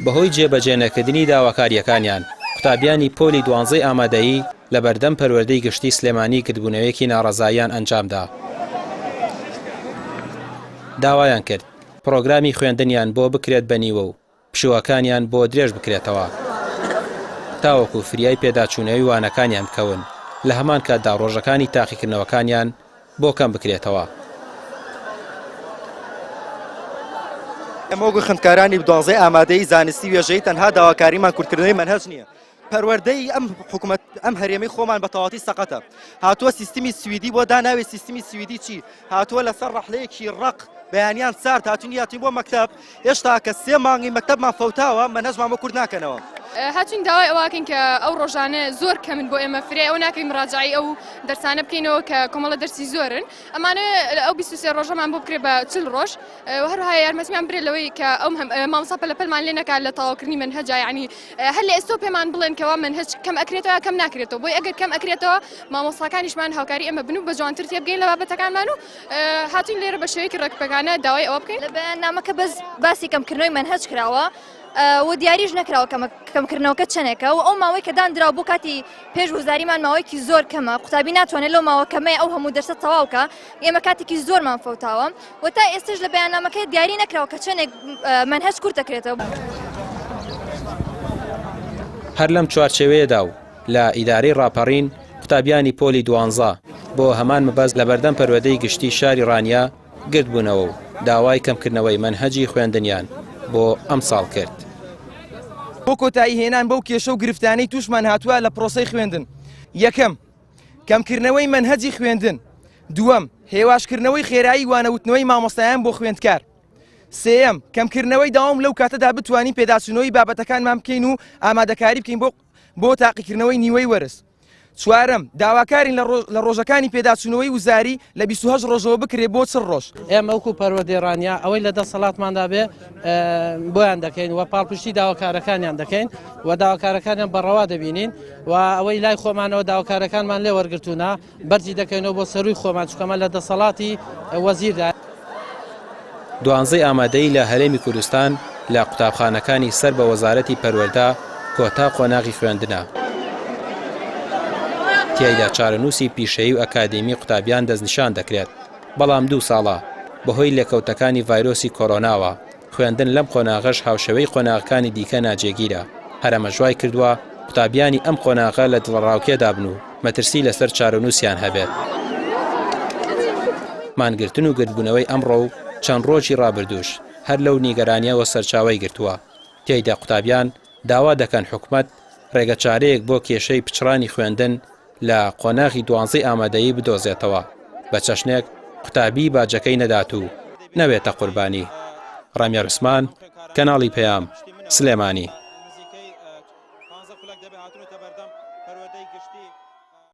بەهۆی جێبەجێنەکردنی داواکاریەکانیان قوتابیانی پۆلی 12 ئامادەیی لە بەردەم پەروەردەی گشتی سلێمانی کردبوونەوەیەکی ناڕەزاییان ئەنجامدا. داوایان کرد پرۆگرامی خوێندنیان بۆ بکرێت بەنیوە و پشووەکانیان بۆ درێژ بکرێتەوە تاوەکو فریای پێداچوونەوەی وانەکانیان بکەون لە هەمان کاتدا ڕۆژەکانی تاقیکردنەوەکانیان بۆ کەم بکرێتەوە. ئەمە خوێندکارانی 12 ئامادەی زانستی وێژەی تەنها داواکاریمان کورتکردنەوەی مەنهەج نییە. پەروەردەی ئەم هەرێمەی خۆمان بە تەواوی سەقەتە. هاتووە سیستمی سویدی بۆ داناوێ سیستمی سویدی چی؟ هاتووە لەسەر ڕەحلەیەکی ڕق بەیانیان سارد هاتوونیاتی بۆ مەکتەب هێشتا کە 3 مانگی مەکتەبمان فەوتاوە مەنهەجمان بۆ کورد ناکەنەوە. هاتوین داوای ئەوواکەین کە ئەو ڕۆژانە زۆر کەمن بۆ ئێمە فرێ ئەو ناکەین ڕاجعی ئەو دەرسانە بکەینەوە کە کۆمەڵە دەرسی زۆرن ئەمانە ئەو 23 ڕۆژەمان بۆ بکرێ بە 40 ڕۆژ هەروها یارمەتیمان برێت لەوەی کە ئەو مامۆستا پەلەپەلمان لێ نەکات لە تەواوکردنی مەنهەجا یعنی هەر لە ئێستا پێمان بڵێن کەوا مەنهەج کەم ئەکرێتەوە کەم ناکرێتەوە بۆی ئەگەر کەم ئەکرێتەوە مامۆستاکانیشمان هاوکاری ئەمە بن و بە جوانتر تێبگەین لە بابەتەکانمان و هاتوین لێرە بە شێوەیەکی ڕێکپێکانە داوای ئەوە بکەین. لە بەیاننامەکە بەس باسی کەمکردنەوەی مەنهەج کراوە و دیاریش نەکراوە کەمکردنەوەکە چەنێکە و ئەو ماوەی کە دانراوە بۆ کاتی پێشگوزاریمان ماوەیەکی زۆر کەمە قوتابی ناتوانێت لەو ماوە کەمەیە ئەو هەموو دەرسە تەواوکە ئێمە کاتێکی زۆرمان فەوتاوە و تا ئێستش لە بەیاننامەکە دیاری نەکراوە کە چەندێک مەنهەج کورت دەکرێتەوە. هەر لەم چوارچێوەیەدا و لە ئیدارەی ڕاپەڕین قوتابیانی پۆلی 12 بۆ هەمان مەبەست لە بەردەم پەروەردەی گشتی شاری ڕانیا گرت بوونەوە و داوای کەمکردنەوەی مەنهەجی خوێندنیان بۆ ئەم ساڵ کرد. بۆ کۆتایی هێنان بەو کێشە و گرفتانەی تووشمان هاتووە لە پرۆسەی خوێندن. یەکەم کەمکردنەوەی مەنهەجی خوێندن. دووەم هێواشکردنەوەی خێرایی وانەوتنەوەی مامۆستایان بۆ خوێندکار. سێەم کەمکردنەوەی داوام لەو کاتەدا بتوانین پێداچوونەوەی بابەتەکانمان بکەین و ئامادەکاری بکەین بۆ تاقیکردنەوەی نیوەی وەرز. چوارەم داواکارین لە ڕۆژەکانی پێداچوونەوەی وزاری لە 28 ڕۆژەوە بکرێت بۆ 40 ڕۆژ. ئێمە وەکو پەروەردەیڕانیا ئەوەی لە دەسەڵاتماندا بێ بۆیان دەکەین و پاڵپشتی داواکارەکانیان دەکەین و داواکارەکانیان بەڕەوا دەبینین و ئەوەی لای خۆمانەوە داواکارەکانمان لێ وەرگرتوونە بەرجی دەکەینەوە بۆ سەروی خۆمان چکەمە لە دەسەڵاتی وەزیردا. 12 ئامادەی لە هەرێمی کوردستان لە قوتابخانەکانی سەر بە وەزارەتی پەروەردە کۆتا قۆناغی خوێندنە. تیایدا چارەنووسی پیشەیی و ئەکادمی قوتابیان دەستنیشان دەکرێت بەڵام 2 ساڵە بەهۆی لێکەوتەکانی ڤایرۆسی کۆرۆناوە خوێندن لەم قۆناغەش هاوشەوەی قۆناغەکانی دیکە ناجێگیرە. هەرەمە ژوای کردووە قوتابیانی ئەم قۆناغە لە دڵڕاوکێدا بن و مەترسی لەسەر چارەنووسیان هەبێت. مانگرتن و گرتبوونەوەی ئەمڕۆ و چەند ڕۆژی ڕابردووش هەر لەو نیگەرانیەوە سەرچاوی گرتووە. تیایدا قوتابیان داوا دەکەن حکومەت ڕێگە چارەیەک بۆ کێشەی پچڕانی خوێندن لە قۆناغی 12 ئامادەیی بدۆزێتەوە بە چەشنێک قوتابی باجەکەی نەدات و نەوێتە قوربانی. ڕامیار عوسمان، کەناڵی پەیام، سلێمانی.